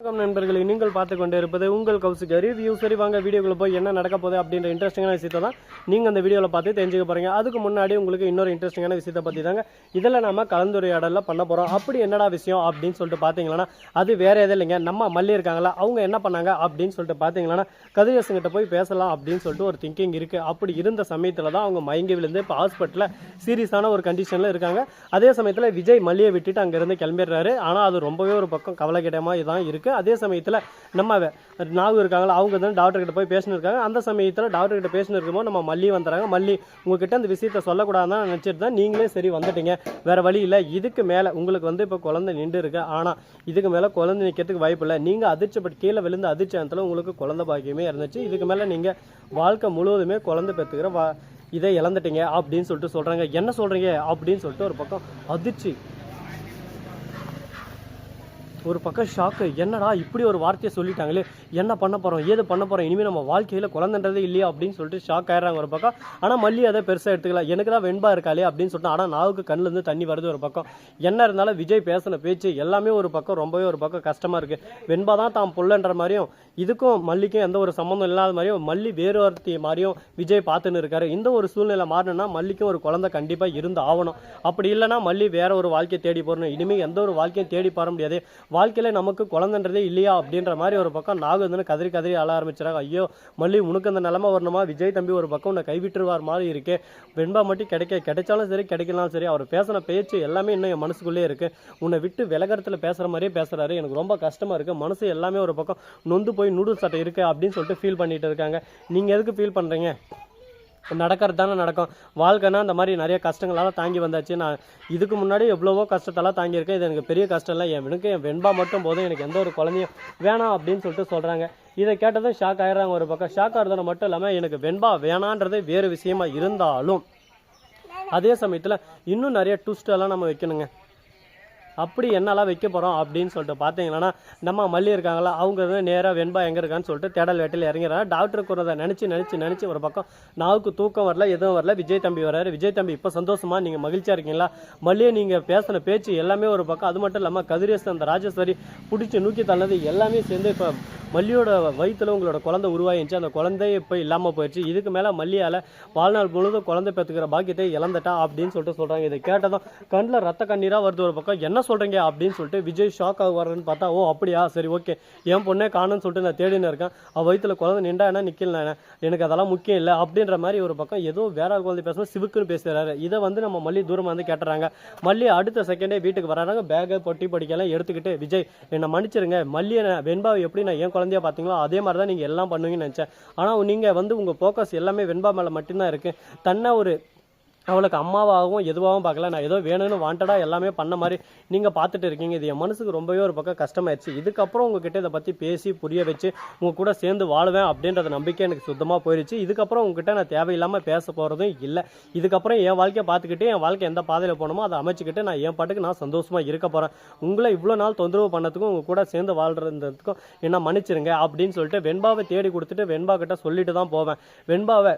வணக்கம் நண்பர்களே, நீங்கள் பார்த்து கொண்டு இருப்பது உங்கள் கௌசிக் ரிவ்யூ. சரி வாங்க வீடியோக்குள்ள போய் என்ன நடக்க போகுது அப்படின்ற இன்ட்ரெஸ்டிங்கான விஷயத்தை தான் நீங்கள் அந்த வீடியோவில் பார்த்து தெரிஞ்சுக்க போகிறீங்க. அதுக்கு முன்னாடி உங்களுக்கு இன்னொரு இன்ட்ரெஸ்டிங்கான விஷயத்தை பற்றி தாங்க இதில் நம்ம கலந்துரையாடலாம் பண்ண போகிறோம். அப்படி என்னடா விஷயம் அப்படின்னு சொல்லிட்டு பார்த்தீங்கன்னா, அது வேறு எதுவும் இல்லைங்க. நம்ம மல்லி இருக்காங்களா, அவங்க என்ன பண்ணாங்க அப்படின்னு சொல்லிட்டு பார்த்தீங்கன்னா, கதிரேசன்கிட்ட போய் பேசலாம் அப்படின்னு சொல்லிட்டு ஒரு திங்கிங் இருக்குது. அப்படி இருந்த சமயத்தில் தான் அவங்க மயங்கி விழுந்து இப்போ ஹாஸ்பிட்டலில் சீரியஸான ஒரு கண்டிஷனில் இருக்காங்க. அதே சமயத்தில் விஜய் மல்லியை விட்டுட்டு அங்கேருந்து கிளம்பிடுறாரு. ஆனால் அது ரொம்பவே ஒரு பக்கம் கவலைக்கிடமாக தான் இருக்குது. அதே சமயத்தில் நம்ம நாகு இருக்காங்களா, அவங்க வந்து டாக்டர் கிட்ட போய் பேசினிருக்காங்க. அந்த சமயத்தில் டாக்டர் கிட்ட பேசினிருக்கும்போது நம்ம மல்லி வந்துறாங்க. மல்லி, உங்ககிட்ட அந்த விஷயத்தை சொல்லக்கூடாதுன்னு நினச்சிட்டு தான் நீங்களே சரி வந்துட்டீங்க, வேறு வழி இல்லை. இதுக்கு மேலே உங்களுக்கு வந்து இப்போ குழந்தை நின்று இருக்கு. ஆனால் இதுக்கு மேலே குழந்தை நிற்கிறதுக்கு வாய்ப்பு இல்லை. நீங்கள் அதிர்ச்சிப்பட்டு கீழே விழுந்து அதிர்ச்சியத்தில் உங்களுக்கு குழந்தை பாக்கியமே இருந்துச்சு. இதுக்கு மேலே நீங்கள் வாழ்க்கை முழுவதுமே குழந்தை பெற்றுக்கிற இதை இழந்துட்டீங்க அப்படின்னு சொல்லிட்டு சொல்கிறாங்க. என்ன சொல்கிறீங்க அப்படின்னு சொல்லிட்டு ஒரு பக்கம் அதிர்ச்சி, ஒரு பக்கம் ஷாக்கு. என்னடா இப்படி ஒரு வார்த்தையை சொல்லிட்டாங்களே, என்ன பண்ண போகிறோம், ஏது பண்ண போகிறோம், இனிமேல் நம்ம வாழ்க்கையில் குழந்தைன்றதே இல்லையா அப்படின்னு சொல்லிட்டு ஷாக் ஆயிடுறாங்க ஒரு பக்கம். ஆனால் மல்லி அதை பெருசாக எடுத்துக்கல. எனக்கு தான் வெண்பா இருக்காளே அப்படின்னு சொல்லிட்டு. ஆனால் நாவுக்கு கண்ணிலேருந்து தண்ணி வருது ஒரு பக்கம். என்ன இருந்தாலும் விஜய் பேசின பேச்சு எல்லாமே ஒரு பக்கம் ரொம்பவே ஒரு பக்கம் கஷ்டமாக இருக்குது. வெண்பா தான் தான் புள்ளன்ற மாதிரியும், இதுக்கும் மல்லிக்கும் எந்த ஒரு சம்மந்தம் இல்லாத மாதிரியும், மல்லி வேறு ஒருத்தி மாதிரியும் விஜய் பார்த்துன்னு இருக்காரு. இந்த ஒரு சூழ்நிலை மாறணும்னா மல்லிக்கும் ஒரு குழந்தை கண்டிப்பாக இருந்து ஆகணும். அப்படி இல்லைனா மல்லி வேற ஒரு வாழ்க்கையை தேடி போகணும். இனிமேல் எந்த ஒரு வாழ்க்கையும் தேடி போக முடியாது. வாழ்க்கையில் நமக்கு குழந்தைன்றதே இல்லையா அப்படின்ற மாதிரி ஒரு பக்கம் நாகு வந்து கதறி கதறி ஆள ஆரம்பிச்சிடாங்க. ஐயோ மல்லி, உனக்கு அந்த நிலைமை வரணுமா? விஜய் தம்பி ஒரு பக்கம் உன்னை கைவிட்டுருவார் மாதிரி இருக்கே. வெண்பா மட்டும் கிடைச்சாலும் சரி கிடைக்கலாலும் சரி, அவர் பேசின பேச்சு எல்லாமே இன்னும் என் மனசுக்குள்ளே இருக்குது. உன்னை விட்டு விலகரத்தில் பேசுகிற மாதிரியே பேசுகிறாரு. எனக்கு ரொம்ப கஷ்டமாக இருக்குது. மனசு எல்லாமே ஒரு பக்கம் நொந்து போய் நூடுல்ஸ் சட்டை இருக்குது அப்படின்னு சொல்லிட்டு ஃபீல் பண்ணிட்டு இருக்காங்க. நீங்கள் எதுக்கு ஃபீல் பண்ணுறீங்க? நடக்கிறது தானே நடக்கும். வாழ்க்கைனா அந்த மாதிரி நிறைய கஷ்டங்களால் தாங்கி வந்தாச்சு. நான் இதுக்கு முன்னாடி எவ்வளவோ கஷ்டத்தெல்லாம் தாங்கியிருக்கேன். இது எனக்கு பெரிய கஷ்டம் இல்லை. என் வெண்பா மட்டும் போதும், எனக்கு எந்த ஒரு குழந்தையும் வேணாம் அப்படின்னு சொல்லிட்டு சொல்கிறாங்க. இதை கேட்டதும் ஷாக் ஆகிடுறாங்க ஒரு பக்கம். ஷாக் ஆகிறதுல மட்டும் இல்லாமல் எனக்கு வெண்பா வேணான்றதே வேறு விஷயமா இருந்தாலும் அதே சமயத்தில் இன்னும் நிறைய ட்விஸ்டெல்லாம் நம்ம வைக்கணுங்க. அப்படி என்னெல்லாம் வைக்க போகிறோம் அப்படின்னு சொல்லிட்டு பார்த்தீங்கன்னா, நம்ம மல்லி இருக்காங்களா, அவங்க வந்து நேராக வெண்பா எங்கே இருக்கான்னு சொல்லிட்டு தேடல் வேட்டையில் இறங்கிறாங்க. டாக்டருக்கு ஒரு நினச்சி ஒரு பக்கம் நாவுக்கு தூக்கம் வரல, எதுவும் வரல. விஜய் தம்பி வராரு. விஜய் தம்பி இப்போ சந்தோஷமா, நீங்கள் மகிழ்ச்சியாக இருக்கீங்களா? மல்லியை நீங்கள் பேசின பேச்சு எல்லாமே ஒரு பக்கம். அது மட்டும் இல்லாமல் கதிரேசன் அந்த ராஜேஸ்வரி பிடிச்சி நூக்கி தள்ளது எல்லாமே சேர்ந்து இப்போ மல்லியோட வயிற்றில் உங்களோட குழந்தை உருவாகிச்சு. அந்த குழந்தைய இப்போ இல்லாமல் போயிடுச்சு. இதுக்கு மேலே மல்லியால் வாழ்நாள் முழுதும் குழந்தை பெற்றுக்கிற பாக்கியத்தை இழந்துட்டா அப்படின்னு சொல்லிட்டு சொல்கிறாங்க. இதை கேட்டதும் கண்ணில் ரத்த கண்ணீராக வருது ஒரு பக்கம். என்ன சொல்கிறீங்க அப்படின்னு சொல்லிட்டு விஜய் ஷாக் ஆகுவாருன்னு பார்த்தா, ஓ அப்படியா, சரி ஓகே, என் பொண்ணே காணுன்னு சொல்லிட்டு நான் தேடின்னு இருக்கேன், அவள் வயிற்றுல குழந்தை நின்றா என்ன நிற்கல, எனக்கு அதெல்லாம் முக்கியம் இல்லை அப்படின்ற மாதிரி ஒரு பக்கம் ஏதோ வேற குழந்தை பேசணும் சிவுக்குன்னு பேசுகிறாரு. இதை வந்து நம்ம மல்லி தூரமாக வந்து கேட்டுறாங்க. மல்லி அடுத்த செகண்டே வீட்டுக்கு வராங்க. பேகை பொட்டி படிக்கலாம் எடுத்துக்கிட்டு, விஜய் என்னை மன்னிச்சிருங்க, மல்லியை வெண்பாவை எப்படி நான் என் குழந்தையா பார்த்தீங்களோ அதே மாதிரி தான் நீங்கள் எல்லாம் பண்ணுவீங்கன்னு நினச்சேன். ஆனால் நீங்கள் வந்து உங்கள் ஃபோக்கஸ் எல்லாமே வெண்பா மேலே மட்டும்தான் இருக்குது. தன்னை ஒரு அவளுக்கு அம்மாவாகவும் எதுவாகவும் பார்க்கல. நான் ஏதோ வேணும்னு வாண்டடாக எல்லாமே பண்ண மாதிரி நீங்கள் பார்த்துட்டு இருக்கீங்க. இது என் மனசுக்கு ரொம்பவே ஒரு பக்கம் கஷ்டமாயிடுச்சு. இதுக்கப்புறம் உங்ககிட்ட இதை பற்றி பேசி புரிய வச்சு உங்கள் கூட சேர்ந்து வாழுவேன் அப்படின்றத நம்பிக்கை எனக்கு சுத்தமாக போயிடுச்சு. இதுக்கப்புறம் உங்ககிட்ட நான் தேவையில்லாமல் பேச போகிறதும் இல்லை. இதுக்கப்புறம் என் வாழ்க்கையை பார்த்துக்கிட்டு என் வாழ்க்கை எந்த பாதையில் போகணுமோ அதை அமைச்சிக்கிட்டு நான் என் பாட்டுக்கு நான் சந்தோஷமாக இருக்க போகிறேன். உங்களை இவ்வளோ நாள் தொந்தரவு பண்ணதுக்கும் உங்கள் கூட சேர்ந்து வாழ்கிறதுக்கும் என்ன மன்னிச்சிருங்க அப்படின்னு சொல்லிட்டு வெண்பாவை தேடி கொடுத்துட்டு வெண்பா கிட்ட சொல்லிட்டு தான் போவேன். வெண்பாவை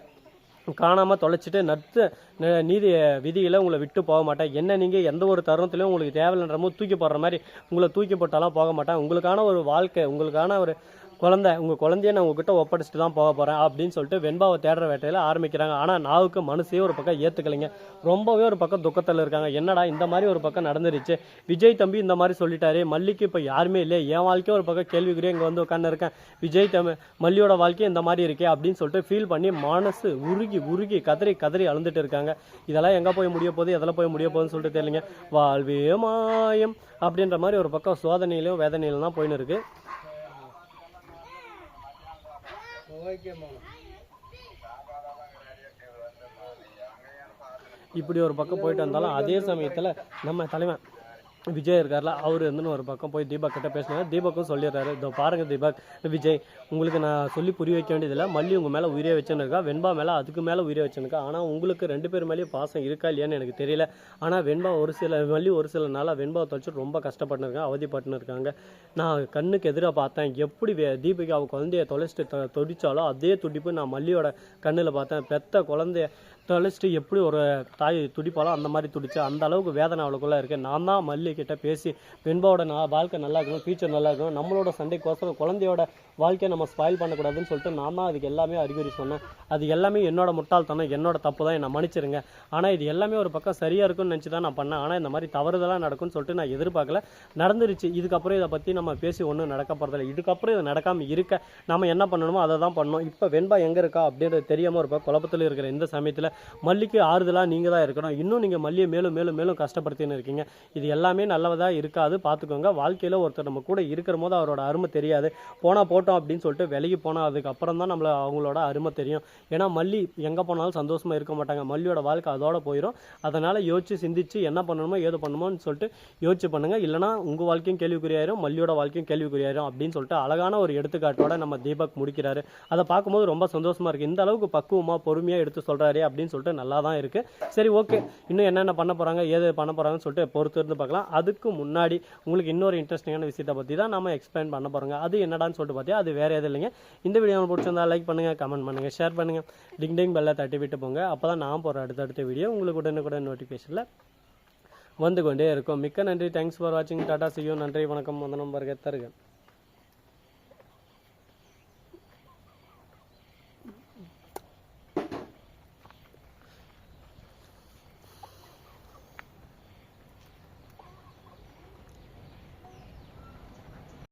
காணாமல் தொலைச்சிட்டு நட்டு நீதி விதியில் உங்களை விட்டு போக மாட்டேன். என்ன நீங்கள் எந்த ஒரு தருணத்துலையும் உங்களுக்கு தேவையில்லைன்றமோ தூக்கி போடுற மாதிரி உங்களை தூக்கி போட்டாலாம் போக மாட்டேன். உங்களுக்கான ஒரு வாழ்க்கை, உங்களுக்கான ஒரு குழந்தை, உங்கள் குழந்தைய நான் உங்ககிட்ட ஒப்படைச்சிட்டு தான் போக போகிறேன் அப்படின்னு சொல்லிட்டு வெண்பாவை தேடுற வேட்டையில் ஆரம்பிக்கிறாங்க. ஆனால் நாவுக்கு மனசே ஒரு பக்கம் ஏற்றுக்கலைங்க. ரொம்பவே ஒரு பக்கம் துக்கத்தில் இருக்காங்க. என்னடா இந்த மாதிரி ஒரு பக்கம் நடந்துருச்சு, விஜய் தம்பி இந்த மாதிரி சொல்லிட்டாரு, மல்லிக்கு இப்போ யாருமே இல்லை, என் வாழ்க்கையும் ஒரு பக்கம் கேள்விக்குரிய இங்கே வந்து உட்காந்து இருக்கேன், விஜய் தம்பி மல்லியோட வாழ்க்கை இந்த மாதிரி இருக்கே அப்படின்னு சொல்லிட்டு ஃபீல் பண்ணி மனசு உருகி கதறி கதறி அழுந்துட்டு இருக்காங்க. இதெல்லாம் எங்கே போய் முடிய போகுது, எதில் போய் முடிய போகுதுன்னு சொல்லிட்டு தெரியலைங்க. வாழ்வே மாயம் அப்படின்ற மாதிரி ஒரு பக்கம் சோதனையிலும் வேதனையிலும் தான் போயின்னு இருக்கு. இப்படி ஒரு பக்கம் போயிட்டு வந்தாலும் அதே சமயத்தில் நம்ம தலைவன் விஜய் இருக்கார்ல, அவர் வந்து ஒரு பக்கம் போய் தீபக் கிட்ட பேசினாங்க. தீபக்கும் சொல்லிடுறாரு, இதோ பாருங்கள் தீபக், விஜய் உங்களுக்கு நான் சொல்லி புரிய வைக்க வேண்டியதில்லை, மல்லி உங்கள் மேலே உயிரே வச்சுன்னு இருக்கா, வெண்பா மேலே அதுக்கு மேலே உயிரே வச்சுருக்கா. ஆனால் உங்களுக்கு 2 பேர் மேலேயும் பாசம் இருக்கா இல்லையான்னு எனக்கு தெரியல. ஆனால் வெண்பா மல்லி ஒரு சில நாளாக வெண்பாவை தொலைச்சிட்டு ரொம்ப கஷ்டப்பட்டுருக்காங்க, அவதிப்பட்டுன்னு இருக்காங்க. நான் கண்ணுக்கு எதிராக பார்த்தேன், எப்படி தீபிகா அவள் குழந்தைய தொலைச்சிட்டு துடிச்சாலோ அதே துடிப்பு நான் மல்லியோட கண்ணில் பார்த்தேன். பெத்த குழந்தைய தொலைச்சிட்டு எப்படி ஒரு தாய் துடிப்பாலும் அந்த மாதிரி துடிச்சு அந்த அளவுக்கு வேதனை அவளுக்குள்ளே இருக்குது. நான் தான் மல்லி கிட்ட பேசி வெண்பாவோட வாழ்க்கை நல்லா இருக்கணும், ஃபியூச்சர் நல்லா இருக்கணும், நம்மளோட சண்டைக்கோசரம் குழந்தையோட வாழ்க்கையை நம்ம ஸ்பாயில் பண்ணக்கூடாதுன்னு சொல்லிட்டு நான் தான் அதுக்கு எல்லாமே அறிகுறி சொன்னேன். அது எல்லாமே என்னோட முட்டாள்தனம், என்னோட தப்பு தான், என்னை மன்னிச்சிருங்க. ஆனால் இது எல்லாமே ஒரு பக்கம் சரியாக இருக்குன்னு நினச்சி தான் நான் பண்ணேன். ஆனால் இந்த மாதிரி தவறுதலாக நடக்கும்னு சொல்லிட்டு நான் எதிர்பார்க்கல, நடந்துருச்சு. இதுக்கப்புறம் இதை பற்றி நம்ம பேசி ஒன்றும் நடக்க போகிறதில்ல. இதுக்கப்புறம் இது நடக்காமல் இருக்க நம்ம என்ன பண்ணணுமோ அதை தான் பண்ணணும். இப்போ வெண்பா எங்கே இருக்கா அப்படின்றது தெரியாமல் இருப்பா. குழப்பத்தில் இருக்கிற இந்த சமயத்தில் மல்லிக்கு ஆறுதலாக நீங்கள் தான் இருக்கணும். இன்னும் நீங்கள் மல்லியை மேலும் மேலும் மேலும் கஷ்டப்படுத்தின்னு இருக்கீங்க. இது எல்லாமே நல்லதாக இருக்காது, பார்த்துக்கோங்க. வாழ்க்கையில் ஒருத்தர் நம்ம கூட இருக்கிற போது அவரோட அருமை தெரியாது. போனால் போட்டோம் அப்படின்னு சொல்லிட்டு விலகி போனால் அதுக்கப்புறம் தான் நம்மளை அவங்களோட அருமை தெரியும். ஏன்னா மல்லி எங்கே போனாலும் சந்தோஷமாக இருக்க மாட்டாங்க. மல்லியோட வாழ்க்கை அதோட போயிடும். அதனால் யோசிச்சு சிந்திச்சு என்ன பண்ணணுமோ ஏது பண்ணணுமோன்னு சொல்லிட்டு யோசிச்சு பண்ணுங்கள். இல்லைனா உங்கள் வாழ்க்கையும் கேள்விக்குறியாயிரும், மல்லியோட வாழ்க்கையும் கேள்விக்குறியாயிரும் அப்படின்னு சொல்லிட்டு அழகான ஒரு எடுத்துக்காட்டோட நம்ம தீபக் முடிக்கிறாரு. அதை பார்க்கும்போது ரொம்ப சந்தோஷமாக இருக்குது. இந்த அளவுக்கு பக்குவமாக பொறுமையாக எடுத்து சொல்கிறாரு அப்படின்னு சொல்லிட்டு நல்லா தான் இருக்குது. சரி, ஓகே, இன்னும் என்னென்ன பண்ண போகிறாங்க ஏது பண்ண போகிறாங்கன்னு சொல்லிட்டு பொறுத்து இருந்து பார்க்கலாம். அதுக்கு முன்னாடி உங்களுக்கு இன்னொரு இன்ட்ரெஸ்டிங்கான விஷயத்தை பற்றி தான் நம்ம எக்ஸ்பிளைன் பண்ண போகிறோங்க. அது என்னடான்னு சொல்லிட்டு பார்த்தா அது வேறு எதுவும் இல்லைங்க. இந்த வீடியோ பிடிச்சிருந்தா லைக் பண்ணுங்கள், கமெண்ட் பண்ணுங்கள், ஷேர் பண்ணுங்கள், டிங் பெல்லை தட்டி விட்டு போங்க. அப்போ தான் நான் போகிற அடுத்தடுத்த வீடியோ உங்களுக்கு உடனுக்குடன் நோட்டிஃபிகேஷனில் வந்து கொண்டே இருக்கும். மிக்க நன்றி. தேங்க்ஸ் ஃபார் வாட்சிங். Tata, see you. நன்றி, வணக்கம், வந்தனம், வருக, தருக.